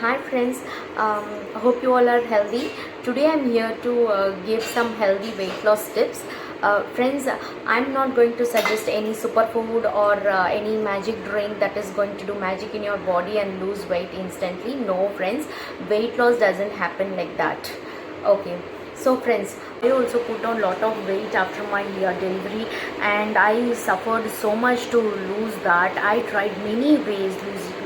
Hi friends, hope you all are healthy. Today I'm here to give some healthy weight loss tips. Friends, I'm not going to suggest any superfood or any magic drink that is going to do magic in your body and lose weight instantly. No friends, weight loss doesn't happen like that. Okay, so friends, I also put on lot of weight after my delivery, and I suffered so much to lose that. I tried many ways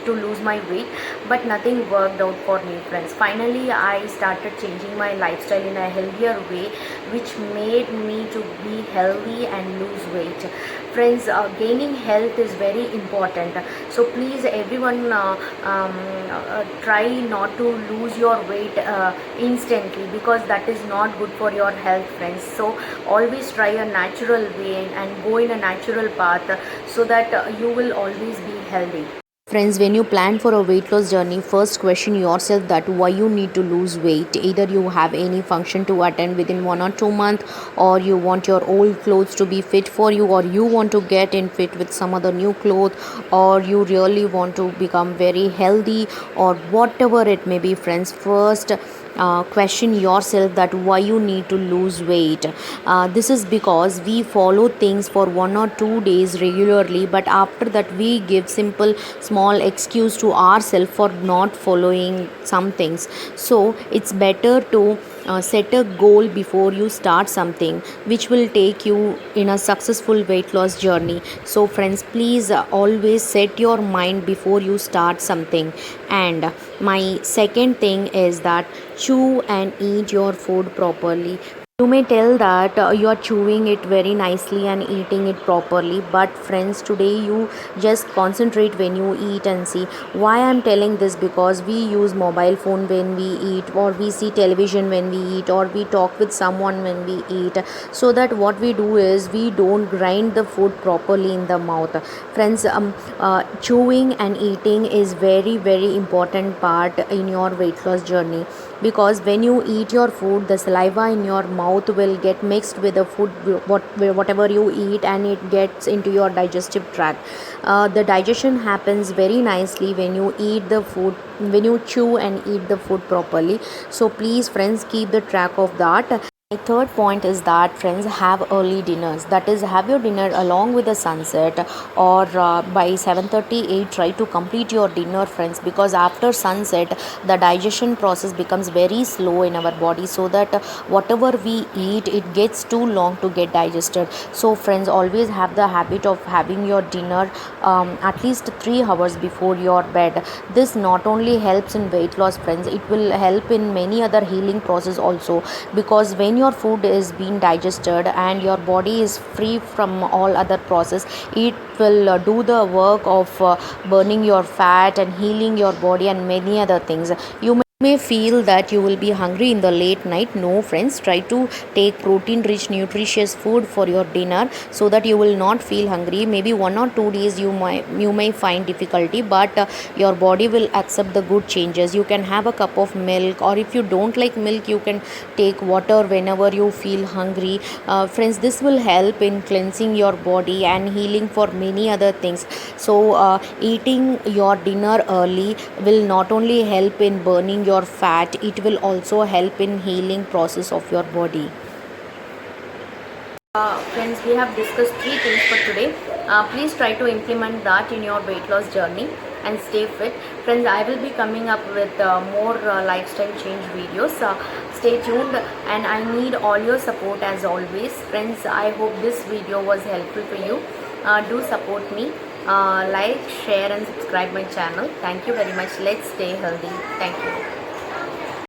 to lose my weight, but nothing worked out for me friends. Finally I started changing my lifestyle in a healthier way, which made me to be healthy and lose weight. Friends, gaining health is very important, so please everyone try not to lose your weight instantly, because that is not good for your health friends. So always try a natural way and go in a natural path, so that you will always be healthy. Friends, when you plan for a weight loss journey, first question yourself that why you need to lose weight. Either you have any function to attend within 1 or 2 months, or you want your old clothes to be fit for you, or you want to get in fit with some other new clothes, or you really want to become very healthy, or whatever it may be. Friends, first question yourself that why you need to lose weight. This is because we follow things for 1 or 2 days regularly, but after that we give simple small excuse to ourselves for not following some things. So it's better to set a goal before you start something which will take you in a successful weight loss journey. So friends, please always set your mind before you start something. And my second thing is that chew and eat your food properly. You may tell that you are chewing it very nicely and eating it properly, but friends, today you just concentrate when you eat and see. Why I'm telling this? Because we use mobile phone when we eat, or we see television when we eat, or we talk with someone when we eat. So that what we do is we don't grind the food properly in the mouth. Friends, chewing and eating is very important part in your weight loss journey, because when you eat your food, the saliva in your mouth will get mixed with the food, whatever you eat, and it gets into your digestive tract. The digestion happens very nicely when you eat the food, when you chew and eat the food properly. So please friends, keep the track of that. My third point is that friends, have early dinners. That is, have your dinner along with the sunset, or by 7:38 try to complete your dinner friends, because after sunset the digestion process becomes very slow in our body, so that whatever we eat, it gets too long to get digested. So friends, always have the habit of having your dinner at least 3 hours before your bed. This not only helps in weight loss friends, it will help in many other healing process also, because when your food is being digested and your body is free from all other process, it will do the work of burning your fat and healing your body and many other things. You may feel that you will be hungry in the late night. No friends, try to take protein rich nutritious food for your dinner, so that you will not feel hungry. Maybe 1 or 2 days you may find difficulty, but your body will accept the good changes. You can have a cup of milk, or if you don't like milk, you can take water whenever you feel hungry. Friends, this will help in cleansing your body and healing for many other things. So eating your dinner early will not only help in burning your fat, it will also help in healing process of your body. Friends, we have discussed 3 things for today. Please try to implement that in your weight loss journey and stay fit. Friends, I will be coming up with more lifestyle change videos. Stay tuned, and I need all your support as always. Friends, I hope this video was helpful for you. Do support me. Like, share and subscribe my channel. Thank you very much. Let's stay healthy. Thank you.